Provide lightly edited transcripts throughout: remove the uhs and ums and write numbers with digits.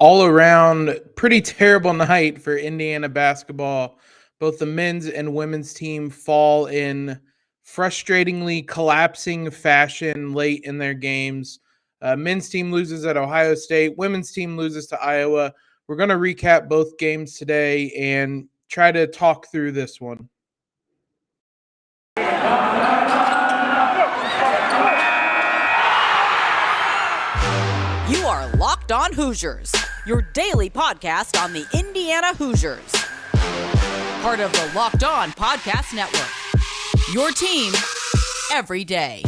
all around pretty terrible night for Indiana basketball. Both the men's and women's team fall in frustratingly collapsing fashion late in their games. Men's team loses at Ohio State. Women's team loses to Iowa. We're going to recap both games today and try to talk through this one. You are Locked On Hoosiers, your daily podcast on the Indiana Hoosiers. Part of the Locked On Podcast Network, your team every day.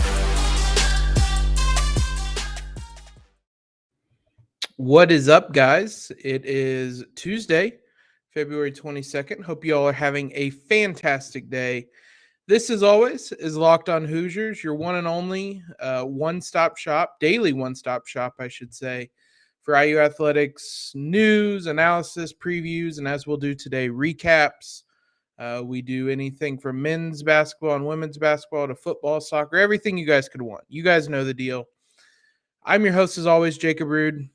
What is up, guys? It is Tuesday, February 22nd. Hope you all are having a fantastic day. This, as always, is Locked On Hoosiers, your one and only one-stop shop, daily one-stop shop, I should say, for IU Athletics news, analysis, previews, and as we'll do today, recaps. We do anything from men's basketball and women's basketball to football, soccer, everything you guys could want. You guys know the deal. I'm your host, as always, Jacob Rude.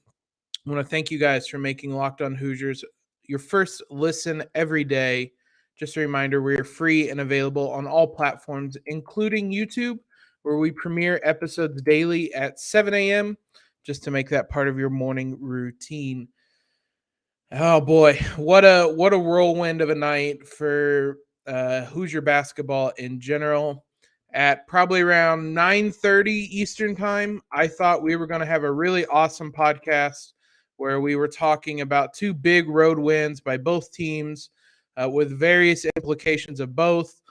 I want to thank you guys for making Locked On Hoosiers your first listen every day. Just a reminder, we are free and available on all platforms, including YouTube, where we premiere episodes daily at 7 a.m., just to make that part of your morning routine. Oh, boy, what a whirlwind of a night for Hoosier basketball in general. At probably around 9:30 Eastern time, I thought we were going to have a really awesome podcast where we were talking about two big road wins by both teams, with various implications of both.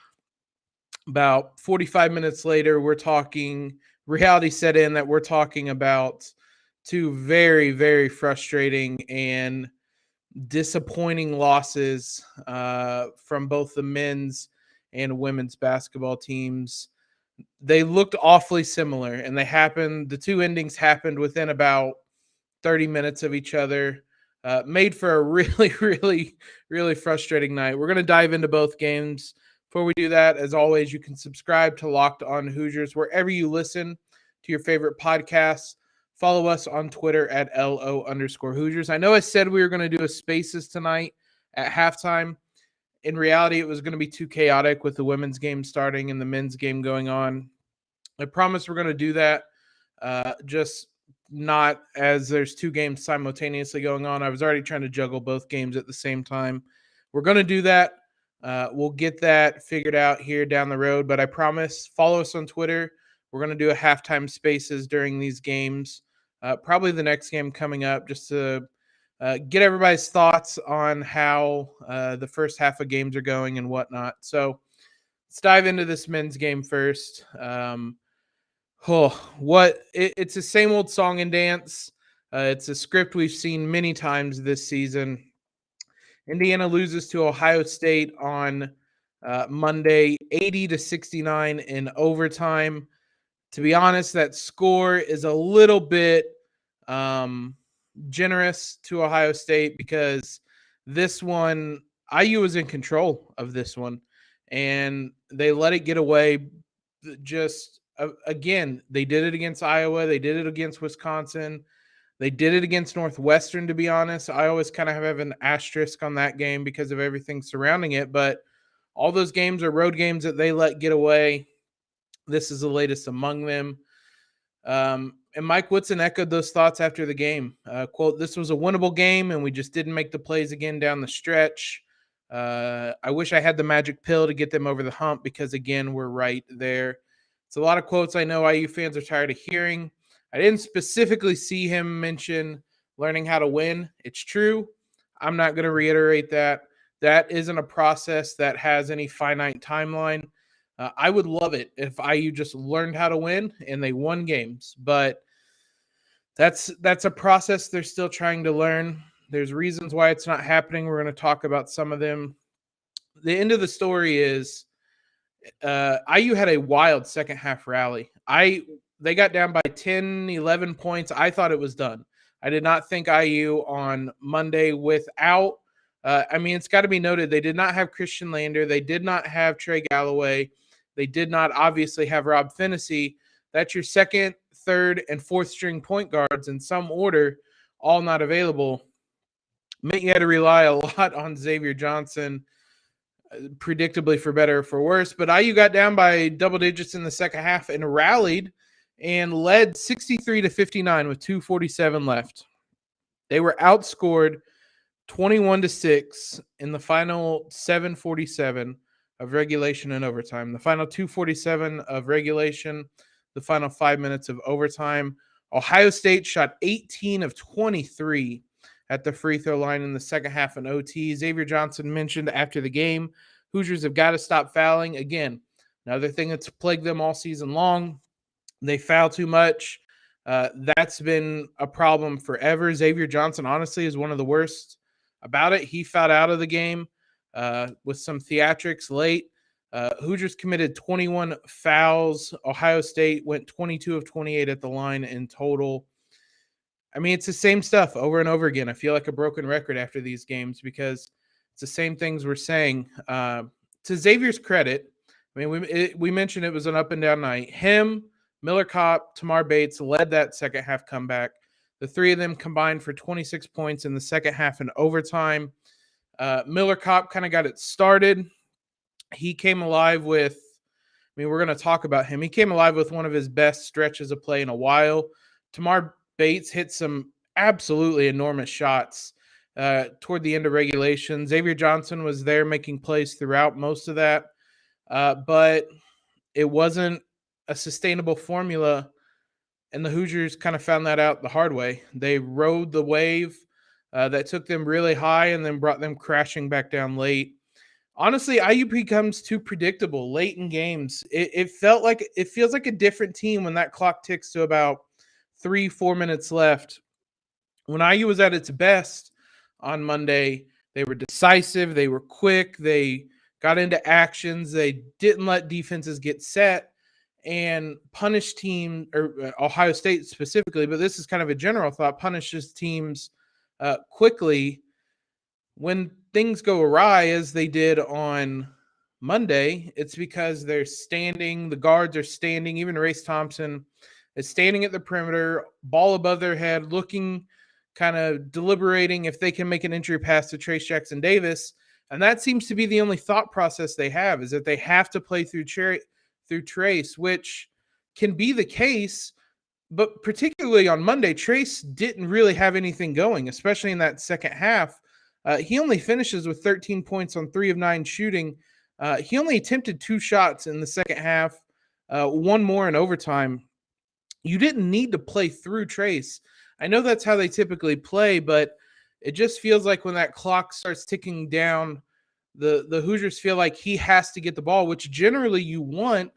About 45 minutes later, reality set in that we're talking about two very, very frustrating and disappointing losses from both the men's and women's basketball teams. They looked awfully similar, and the two endings happened within about 30 minutes of each other. Made for a really, really, really frustrating night. We're going to dive into both games. Before we do that, as always, you can subscribe to Locked On Hoosiers wherever you listen to your favorite podcasts. Follow us on Twitter at LO_Hoosiers. I know I said we were going to do a Spaces tonight at halftime. In reality, it was going to be too chaotic with the women's game starting and the men's game going on. I promise we're going to do that. Just not as there's two games simultaneously going on. I was already trying to juggle both games at the same time. We're going to do that. We'll get that figured out here down the road, but I promise, follow us on Twitter. We're going to do a halftime Spaces during these games. Probably the next game coming up, just to get everybody's thoughts on how the first half of games are going and whatnot. So let's dive into this men's game first. It's the same old song and dance. It's a script we've seen many times this season. Indiana loses to Ohio State on Monday, 80-69 in overtime. To be honest, that score is a little bit generous to Ohio State because this one, IU was in control of this one, and they let it get away. Again, they did it against Iowa. They did it against Wisconsin. They did it against Northwestern, to be honest. I always kind of have an asterisk on that game because of everything surrounding it. But all those games are road games that they let get away. This is the latest among them. And Mike Woodson echoed those thoughts after the game. Quote, "This was a winnable game, and we just didn't make the plays again down the stretch. I wish I had the magic pill to get them over the hump because, again, we're right there." It's a lot of quotes I know IU fans are tired of hearing. I didn't specifically see him mention learning how to win. It's true. I'm not going to reiterate that. That isn't a process that has any finite timeline. I would love it if IU just learned how to win and they won games. But that's a process they're still trying to learn. There's reasons why it's not happening. We're going to talk about some of them. The end of the story is IU had a wild second half rally. They got down by 10, 11 points. I thought it was done. I did not think IU on Monday without it's got to be noted, they did not have Christian Lander. They did not have Trey Galloway. They did not obviously have Rob Finney. That's your second, third, and fourth string point guards in some order, all not available. meant you had to rely a lot on Xavier Johnson, predictably for better or for worse. But IU got down by double digits in the second half and rallied and led 63-59 with 2:47 left. They were outscored 21-6 in the final 7:47 of regulation and overtime. The final 2:47 of regulation, the final 5 minutes of overtime. Ohio State shot 18 of 23 at the free throw line in the second half in OT. Xavier Johnson mentioned after the game, Hoosiers have got to stop fouling. Again, another thing that's plagued them all season long. They foul too much. That's been a problem forever. Xavier Johnson, honestly, is one of the worst about it. He fouled out of the game with some theatrics late. Hoosiers committed 21 fouls. Ohio State went 22 of 28 at the line in total. I mean, it's the same stuff over and over again. I feel like a broken record after these games because it's the same things we're saying. To Xavier's credit, I mean, we mentioned it was an up and down night. Him, Miller Kopp, Tamar Bates led that second half comeback. The three of them combined for 26 points in the second half in overtime. Miller Kopp kind of got it started. He came alive with, I mean, we're going to talk about him. He came alive with one of his best stretches of play in a while. Tamar Bates hit some absolutely enormous shots toward the end of regulation. Xavier Johnson was there making plays throughout most of that, but it wasn't a sustainable formula, and the Hoosiers kind of found that out the hard way. They rode the wave that took them really high and then brought them crashing back down late. Honestly, IU becomes too predictable late in games. It feels like a different team when that clock ticks to about 3-4 minutes left. When IU was at its best on Monday, they were decisive, they were quick, they got into actions, they didn't let defenses get set and punish team, or Ohio State specifically, but this is kind of a general thought, punishes teams quickly. When things go awry, as they did on Monday, it's because they're standing, the guards are standing, even Race Thompson is standing at the perimeter, ball above their head, looking, kind of deliberating if they can make an entry pass to Trace Jackson Davis. And that seems to be the only thought process they have, is that they have to play through Trace, which can be the case. But particularly on Monday, Trace didn't really have anything going, especially in that second half. He only finishes with 13 points on 3 of 9 shooting. He only attempted 2 shots in the second half, one more in overtime. You didn't need to play through Trace. I know that's how they typically play, but it just feels like when that clock starts ticking down, the Hoosiers feel like he has to get the ball, which generally you want.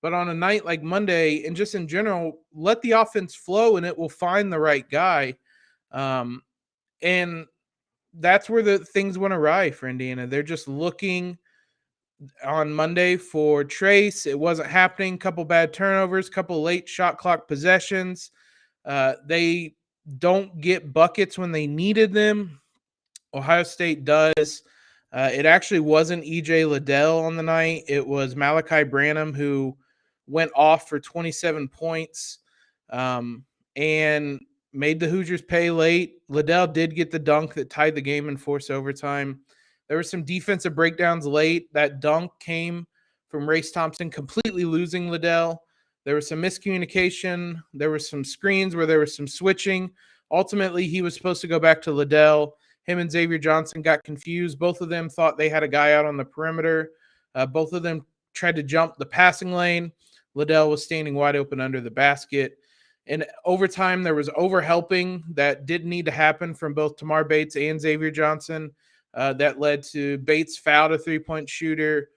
But on a night like Monday, and just in general, let the offense flow and it will find the right guy. And that's where the things went awry for Indiana. They're just looking on Monday for Trace. It wasn't happening. Couple bad turnovers, couple late shot clock possessions. They don't get buckets when they needed them. Ohio State does. It actually wasn't E.J. Liddell on the night. It was Malachi Branham who went off for 27 points and made the Hoosiers pay late. Liddell did get the dunk that tied the game in forced overtime. There were some defensive breakdowns late. That dunk came from Race Thompson completely losing Liddell. There was some miscommunication. There were some screens where there was some switching. Ultimately, he was supposed to go back to Liddell. Him and Xavier Johnson got confused. Both of them thought they had a guy out on the perimeter. Both of them tried to jump the passing lane. Liddell was standing wide open under the basket. In overtime, there was overhelping that didn't need to happen from both Tamar Bates and Xavier Johnson. That led to Bates fouled a three-point shooter.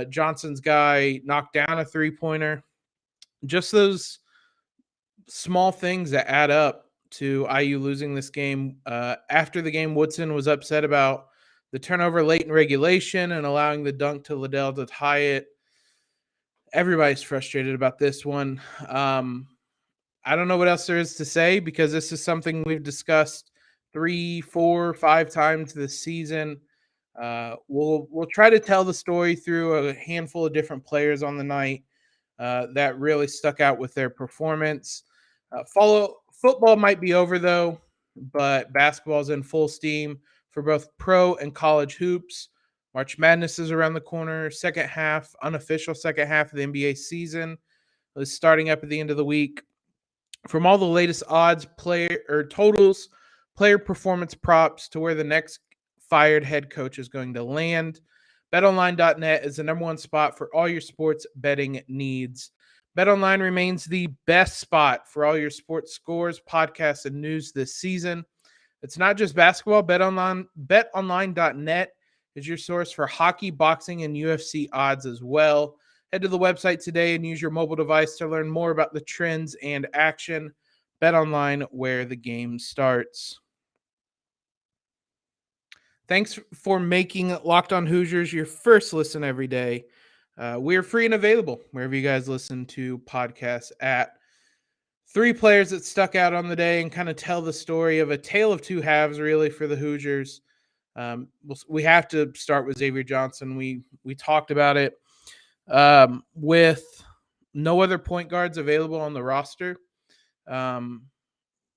Johnson's guy knocked down a three-pointer. Just those small things that add up to IU losing this game. After the game, Woodson was upset about the turnover late in regulation and allowing the dunk to Liddell to tie it. Everybody's frustrated about this one. I don't know what else there is to say because this is something we've discussed 3, 4, 5 times this season. We'll try to tell the story through a handful of different players on the night that really stuck out with their performance. Football might be over though, but basketball's in full steam. for both pro and college hoops. March Madness is around the corner. Unofficial second half of the NBA season is starting up at the end of the week. From all the latest odds, totals, player performance props to where the next fired head coach is going to land, BetOnline.net is the number one spot for all your sports betting needs. BetOnline remains the best spot for all your sports scores, podcasts, and news this season. It's not just basketball. BetOnline.net is your source for hockey, boxing, and UFC odds as well. Head to the website today and use your mobile device to learn more about the trends and action. BetOnline, where the game starts. Thanks for making Locked On Hoosiers your first listen every day. We're free and available wherever you guys listen to podcasts at. 3 players that stuck out on the day and kind of tell the story of a tale of two halves, really, for the Hoosiers. We have to start with Xavier Johnson. We talked about it. With no other point guards available on the roster,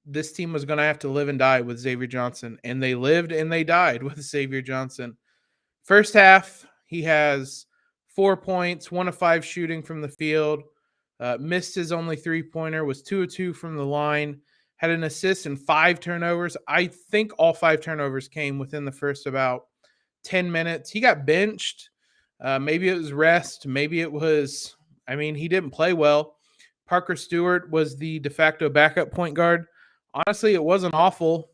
this team was going to have to live and die with Xavier Johnson, and they lived and they died with Xavier Johnson. First half, he has 4 points, 1 of 5 shooting from the field, missed his only 3-pointer, was 2 of 2 from the line, had an assist and 5 turnovers. I think all 5 turnovers came within the first about 10 minutes. He got benched. Maybe it was rest. Maybe it was, he didn't play well. Parker Stewart was the de facto backup point guard. Honestly, it wasn't awful.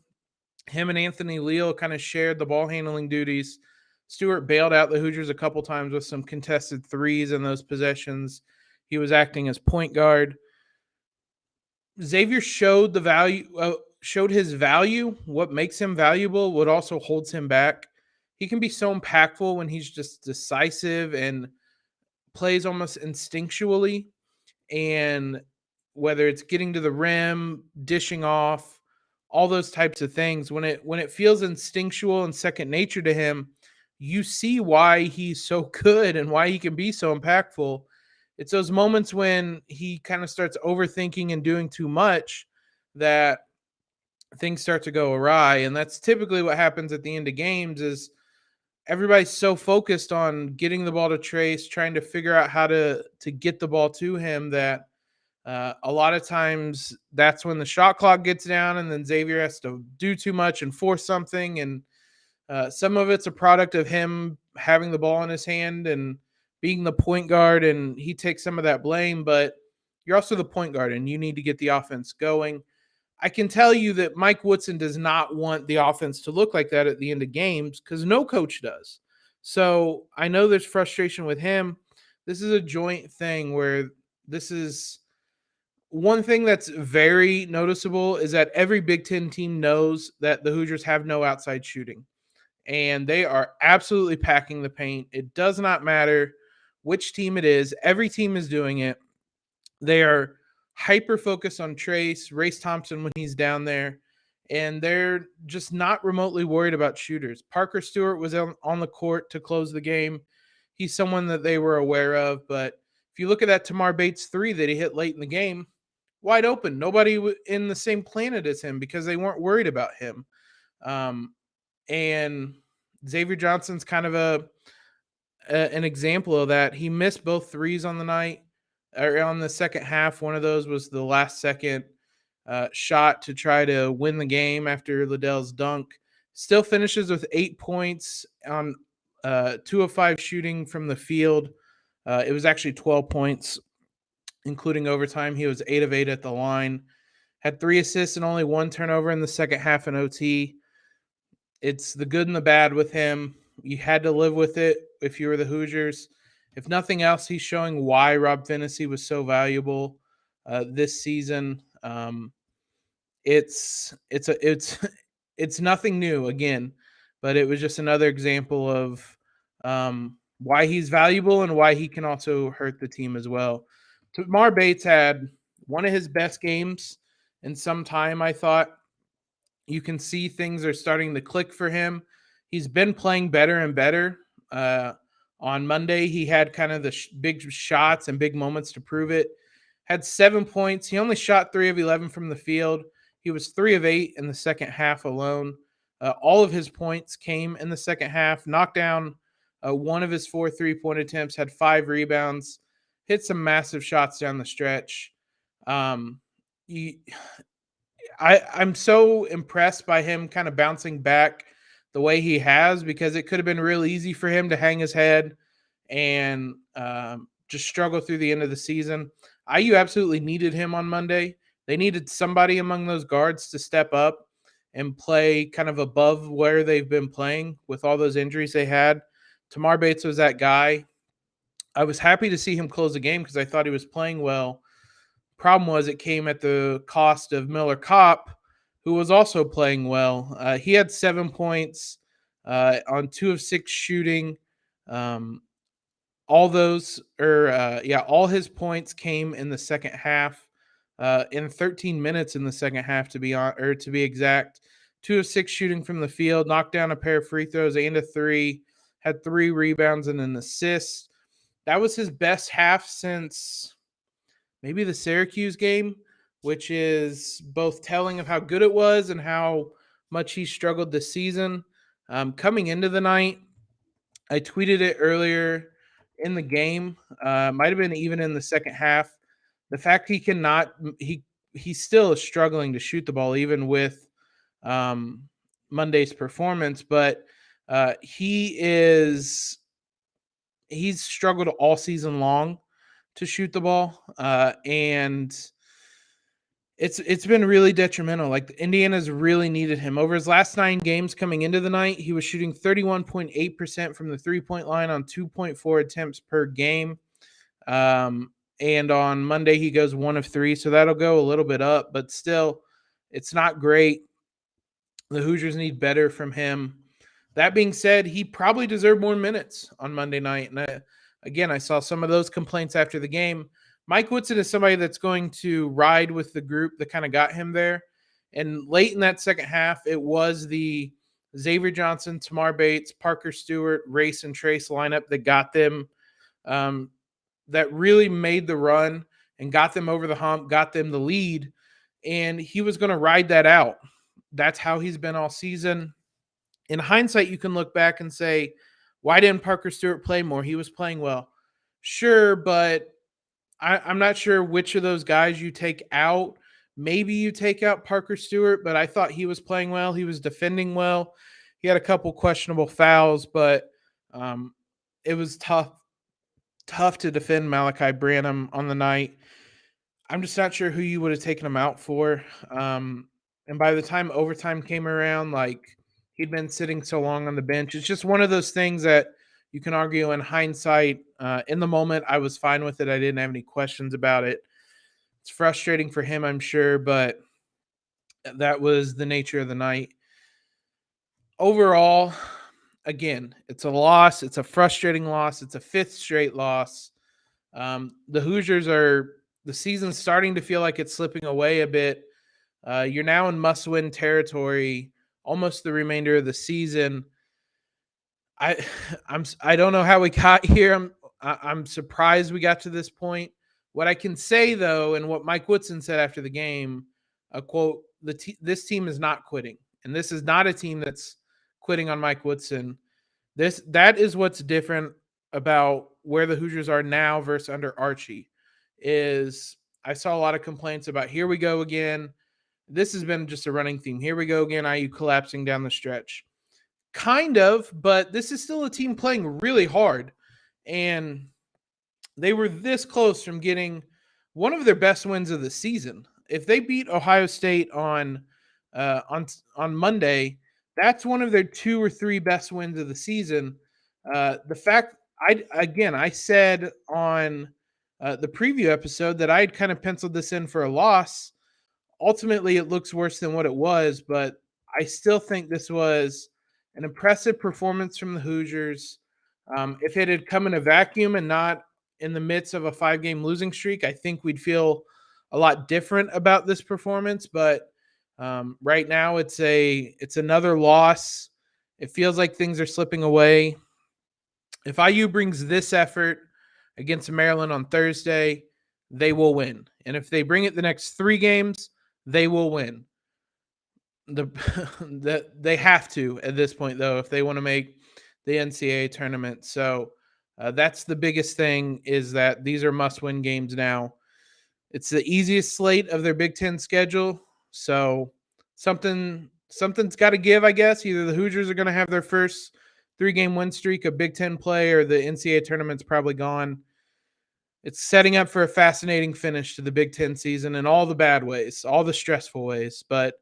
Him and Anthony Leal kind of shared the ball handling duties. Stewart bailed out the Hoosiers a couple times with some contested threes in those possessions. He was acting as point guard. Xavier showed his value, what makes him valuable, what also holds him back. He can be so impactful when he's just decisive and plays almost instinctually. And whether it's getting to the rim, dishing off, all those types of things, when it feels instinctual and second nature to him, you see why he's so good and why he can be so impactful. It's those moments when he kind of starts overthinking and doing too much that things start to go awry. And that's typically what happens at the end of games is everybody's so focused on getting the ball to Trace, trying to figure out how to get the ball to him that a lot of times that's when the shot clock gets down and then Xavier has to do too much and force something. And some of it's a product of him having the ball in his hand and being the point guard, and he takes some of that blame, but you're also the point guard and you need to get the offense going. I can tell you that Mike Woodson does not want the offense to look like that at the end of games because no coach does. So I know there's frustration with him. This is a joint thing where this is one thing that's very noticeable is that every Big Ten team knows that the Hoosiers have no outside shooting, and they are absolutely packing the paint. It does not matter which team it is. Every team is doing it. They are hyper focused on Race Thompson when he's down there, and they're just not remotely worried about shooters. Parker Stewart was on the court to close the game. He's someone that they were aware of, but if you look at that Tamar Bates 3 that he hit late in the game, wide open. Nobody in the same planet as him because they weren't worried about him. And Xavier Johnson's kind of an example of that. He missed both threes on the night, or on the second half. One of those was the last second shot to try to win the game after Liddell's dunk. Still finishes with 8 points on 2 of 5 shooting from the field. It was actually 12 points, including overtime. He was 8 of 8 at the line. Had 3 assists and only 1 turnover in the second half in OT. It's the good and the bad with him. You had to live with it if you were the Hoosiers. If nothing else, he's showing why Rob Phinisee was so valuable this season. It's nothing new again, but it was just another example of why he's valuable and why he can also hurt the team as well. Tamar Bates had one of his best games in some time, I thought. You can see things are starting to click for him. He's been playing better and better. On Monday, he had kind of the big shots and big moments to prove it. Had 7 points. He only shot 3 of 11 from the field. He was 3 of 8 in the second half alone. All of his points came in the second half. Knocked down one of his 4 3-point attempts, had 5 rebounds, hit some massive shots down the stretch. I'm so impressed by him kind of bouncing back the way he has, because it could have been real easy for him to hang his head and just struggle through the end of the season. IU absolutely needed him on Monday. They needed somebody among those guards to step up and play kind of above where they've been playing with all those injuries they had. Tamar Bates was that guy. I was happy to see him close the game because I thought he was playing well. Problem was it came at the cost of Miller Kopp, who was also playing well. He had 7 points on 2 of 6 shooting. All his points came in the second half. In 13 minutes in the second half, to be exact. 2 of 6 shooting from the field, knocked down a pair of free throws and a 3, had 3 rebounds and an assist. That was his best half since maybe the Syracuse game, which is both telling of how good it was and how much he struggled this season. Coming into the night, I tweeted it earlier in the game, might have been even in the second half. The fact he still is struggling to shoot the ball even with Monday's performance, but he's struggled all season long to shoot the ball, and it's been really detrimental. Like, Indiana's really needed him. Over his last 9 games coming into the night, he was shooting 31.8% from the 3-point line on 2.4 attempts per game. And on Monday, he goes 1 of 3, so that'll go a little bit up, but still, it's not great. The Hoosiers need better from him. That being said, he probably deserved more minutes on Monday night. And I saw some of those complaints after the game. Mike Woodson is somebody that's going to ride with the group that kind of got him there. And late in that second half, it was the Xavier Johnson, Tamar Bates, Parker Stewart, Race, and Trace lineup that got them, that really made the run and got them over the hump, got them the lead. And he was going to ride that out. That's how he's been all season. In hindsight, you can look back and say, why didn't Parker Stewart play more? He was playing well. Sure, but I'm not sure which of those guys you take out. Maybe you take out Parker Stewart, but I thought he was playing well. He was defending well. He had a couple questionable fouls, but it was tough to defend Malachi Branham on the night. I'm just not sure who you would have taken him out for. And by the time overtime came around, like, he'd been sitting so long on the bench. It's just one of those things that you can argue in hindsight. In the moment, I was fine with it. I didn't have any questions about it. It's frustrating for him, I'm sure, but that was the nature of the night. Overall, again, it's a loss. It's a frustrating loss. It's a 5th straight loss. The Hoosiers the season's starting to feel like it's slipping away a bit. You're now in must-win territory almost the remainder of the season. I don't know how we got here. I'm surprised we got to this point. What I can say, though, and what Mike Woodson said after the game, quote, this team is not quitting. And this is not a team that's quitting on Mike Woodson. That is what's different about where the Hoosiers are now versus under Archie. Is I saw a lot of complaints about, here we go again. This has been just a running theme. Here we go again, IU collapsing down the stretch. Kind of, but this is still a team playing really hard. And they were this close from getting one of their best wins of the season. If they beat Ohio State on Monday, that's one of their 2 or 3 best wins of the season. The fact, I said on the preview episode that I'd kind of penciled this in for a loss. Ultimately, it looks worse than what it was, but I still think this was an impressive performance from the Hoosiers. If it had come in a vacuum and not in the midst of a 5-game losing streak, I think we'd feel a lot different about this performance. But right now, it's another loss. It feels like things are slipping away. If IU brings this effort against Maryland on Thursday, they will win. And if they bring it the next 3 games, they will win. the that they have to at this point though if they want to make the NCAA tournament. So that's the biggest thing is that these are must-win games now. It's the easiest slate of their Big Ten schedule, so something's got to give, I guess. Either the Hoosiers are going to have their first 3-game win streak of Big Ten play, or the NCAA tournament's probably gone. It's setting up for a fascinating finish to the Big Ten season in all the bad ways, all the stressful ways. But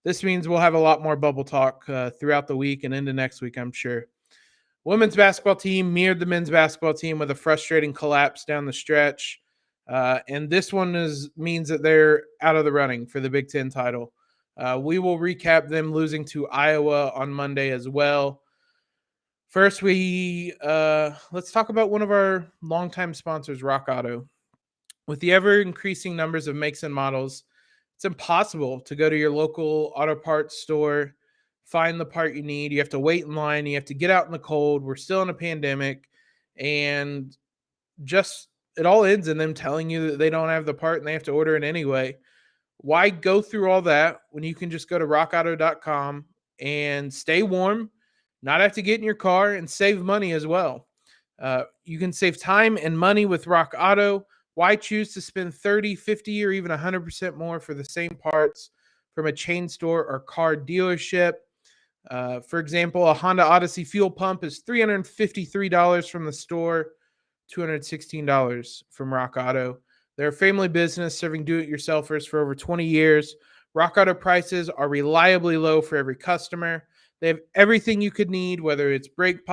this means we'll have a lot more bubble talk throughout the week and into next week, I'm sure. Women's basketball team mirrored the men's basketball team with a frustrating collapse down the stretch. And this one means that they're out of the running for the Big Ten title. We will recap them losing to Iowa on Monday as well. First, let's talk about one of our longtime sponsors, Rock Auto. With the ever-increasing numbers of makes and models, it's impossible to go to your local auto parts store, find the part you need. You have to wait in line. You have to get out in the cold. We're still in a pandemic. And it all ends in them telling you that they don't have the part and they have to order it anyway. Why go through all that when you can just go to rockauto.com and stay warm, not have to get in your car, and save money as well? You can save time and money with Rock Auto. Why choose to spend 30, 50, or even 100% more for the same parts from a chain store or car dealership? For example, a Honda Odyssey fuel pump is $353 from the store, $216 from Rock Auto. They're a family business serving do-it-yourselfers for over 20 years. Rock Auto prices are reliably low for every customer. They have everything you could need, whether it's brake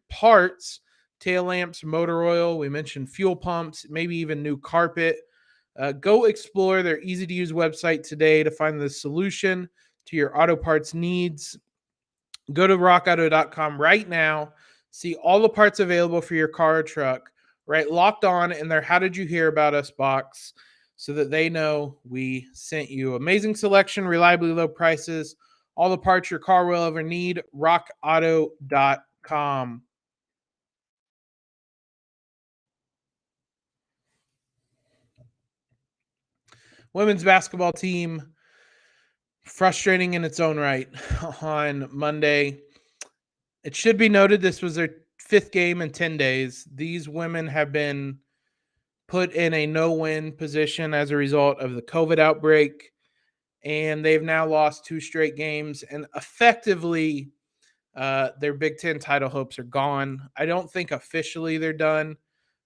parts, tail lamps, motor oil. We mentioned fuel pumps, maybe even new carpet. Go explore their easy-to-use website today to find the solution to your auto parts needs. Go to rockauto.com right now. See all the parts available for your car or truck. Right, Locked On in their How Did You Hear About Us box so that they know we sent you. Amazing selection, reliably low prices, all the parts your car will ever need. rockauto.com. Women's basketball team, frustrating in its own right on Monday. It should be noted this was their 5th game in 10 days. These women have been put in a no-win position as a result of the COVID outbreak, and they've now lost 2 straight games, and effectively their Big Ten title hopes are gone. I don't think officially they're done,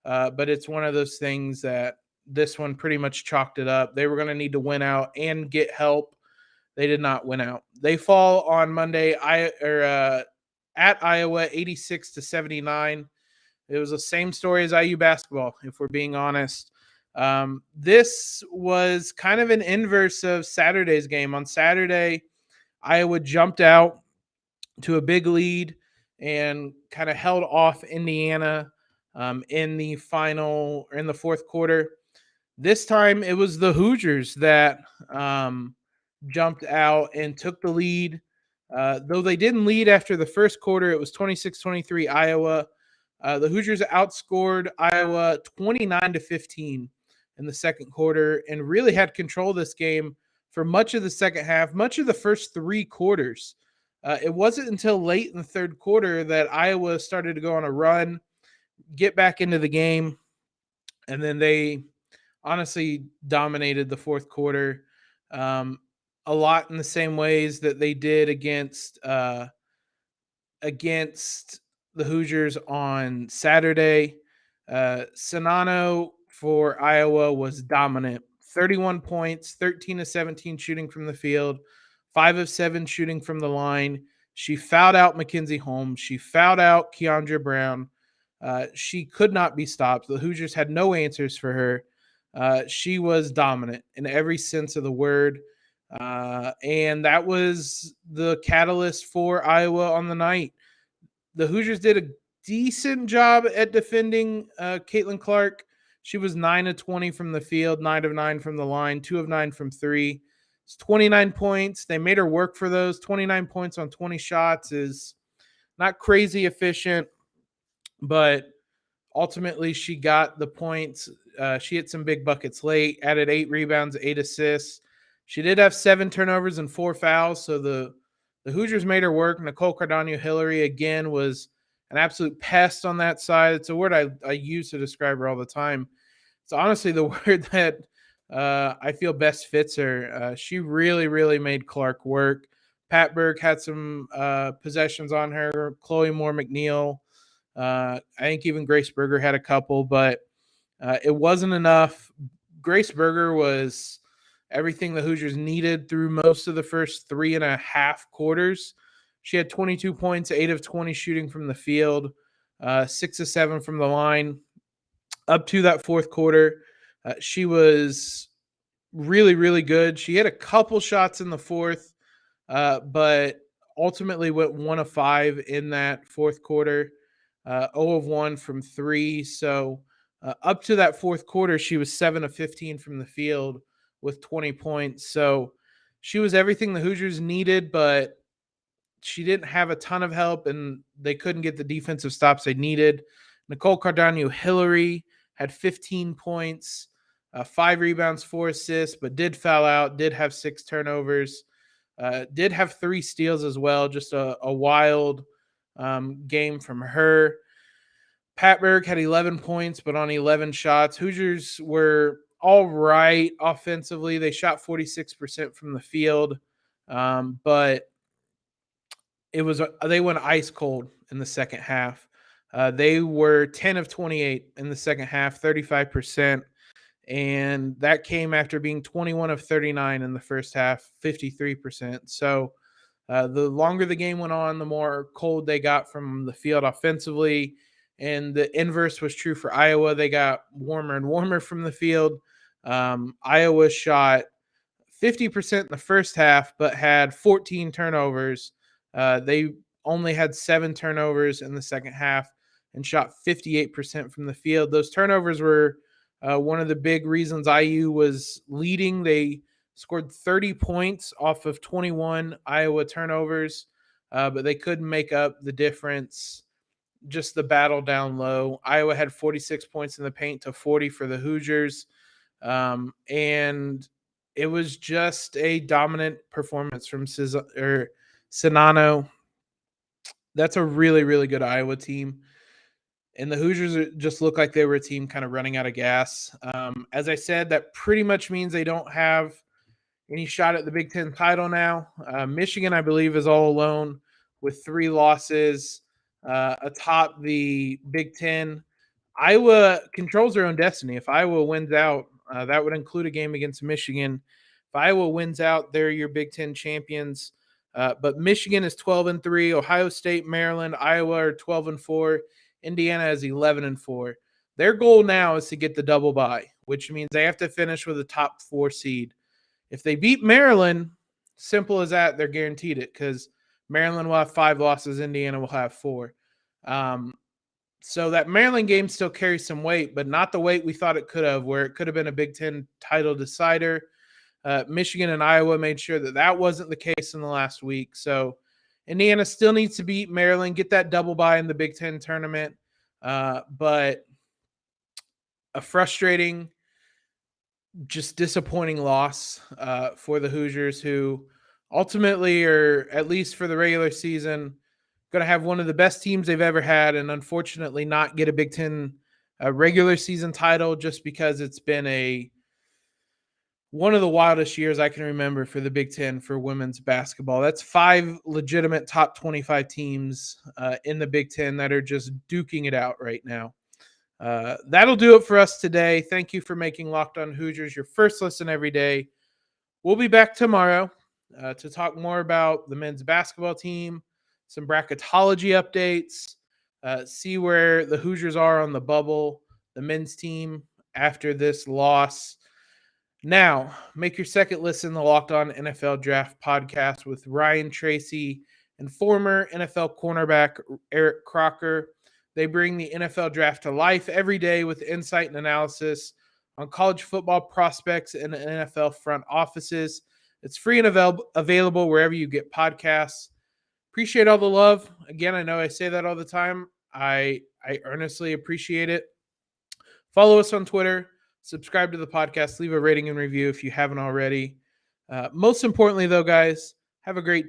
but it's one of those things that this one pretty much chalked it up. They were going to need to win out and get help. They did not win out. They fall on Monday at Iowa 86-79. It was the same story as IU basketball, if we're being honest. This was kind of an inverse of Saturday's game. On Saturday, Iowa jumped out to a big lead and kind of held off Indiana in the fourth quarter. This time, it was the Hoosiers that jumped out and took the lead. Though they didn't lead after the first quarter, it was 26-23 Iowa. The Hoosiers outscored Iowa 29-15 in the second quarter and really had control of this game for much of the second half, much of the first 3 quarters. It wasn't until late in the third quarter that Iowa started to go on a run, get back into the game, and then they honestly dominated the fourth quarter a lot in the same ways that they did against the Hoosiers on Saturday. Sonano for Iowa was dominant. 31 points, 13 of 17 shooting from the field, 5 of 7 shooting from the line. She fouled out Mackenzie Holmes. She fouled out Keandra Brown. She could not be stopped. The Hoosiers had no answers for her. She was dominant in every sense of the word. And that was the catalyst for Iowa on the night. The Hoosiers did a decent job at defending Caitlin Clark. She was 9 of 20 from the field, 9 of 9 from the line, 2 of 9 from 3. It's 29 points. They made her work for those. 29 points on 20 shots is not crazy efficient, but ultimately she got the points. She hit some big buckets late, added 8 rebounds, 8 assists. She did have 7 turnovers and 4 fouls, so the Hoosiers made her work. Nicole Cardano-Hillary, again, was an absolute pest on that side. It's a word I use to describe her all the time. It's honestly the word that I feel best fits her. She really, really made Clark work. Pat Berg had some possessions on her. Chloe Moore-McNeil. I think even Grace Berger had a couple, but it wasn't enough. Grace Berger was everything the Hoosiers needed through most of the first 3.5 quarters. She had 22 points, 8 of 20 shooting from the field, 6 of 7 from the line. Up to that fourth quarter, she was really, really good. She had a couple shots in the fourth, but ultimately went 1 of 5 in that fourth quarter, 0 of 1 from 3. So up to that fourth quarter, she was 7 of 15 from the field with 20 points. So she was everything the Hoosiers needed, but she didn't have a ton of help, and they couldn't get the defensive stops they needed. Nicole Cardano-Hillary had 15 points, 5 rebounds, 4 assists, but did foul out, did have 6 turnovers, did have 3 steals as well. Just a wild game from her. Pat Berg had 11 points, but on 11 shots. Hoosiers were all right offensively. They shot 46% from the field, but they went ice cold in the second half. They were 10 of 28 in the second half, 35%. And that came after being 21 of 39 in the first half, 53%. So the longer the game went on, the more cold they got from the field offensively. And the inverse was true for Iowa. They got warmer and warmer from the field. Iowa shot 50% in the first half, but had 14 turnovers. They only had 7 turnovers in the second half and shot 58% from the field. Those turnovers were one of the big reasons IU was leading. They scored 30 points off of 21 Iowa turnovers, but they couldn't make up the difference. Just the battle down low. Iowa had 46 points in the paint to 40 for the Hoosiers. And it was just a dominant performance from Sinano. That's a really, really good Iowa team. And the Hoosiers just look like they were a team kind of running out of gas. As I said, that pretty much means they don't have any shot at the Big Ten title now. Michigan, I believe, is all alone with 3 losses atop the Big Ten. Iowa controls their own destiny. If Iowa wins out, that would include a game against Michigan. If Iowa wins out, they're your Big Ten champions. But Michigan is 12-3. Ohio State, Maryland, Iowa are 12-4. Indiana is 11-4. Their goal now is to get the double bye, which means they have to finish with a top 4 seed. If they beat Maryland, simple as that, they're guaranteed it because Maryland will have 5 losses, Indiana will have 4. So that Maryland game still carries some weight, but not the weight we thought it could have, where it could have been a Big Ten title decider. Michigan and Iowa made sure that wasn't the case in the last week. So Indiana still needs to beat Maryland, get that double bye in the Big Ten tournament. But a frustrating, just disappointing loss for the Hoosiers, who ultimately are, at least for the regular season, going to have one of the best teams they've ever had, and unfortunately not get a Big Ten regular season title just because it's been one of the wildest years I can remember for the Big Ten for women's basketball. That's 5 legitimate top 25 teams in the Big Ten that are just duking it out right now. That'll do it for us today. Thank you for making Locked On Hoosiers your first listen every day. We'll be back tomorrow to talk more about the men's basketball team, some bracketology updates, see where the Hoosiers are on the bubble, the men's team after this loss. Now, make your second listen the Locked On NFL Draft podcast with Ryan Tracy and former NFL cornerback Eric Crocker. They bring the NFL Draft to life every day with insight and analysis on college football prospects and NFL front offices. It's free and available wherever you get podcasts. Appreciate all the love. Again, I know I say that all the time. I earnestly appreciate it. Follow us on Twitter. Subscribe to the podcast. Leave a rating and review if you haven't already. Most importantly, though, guys, have a great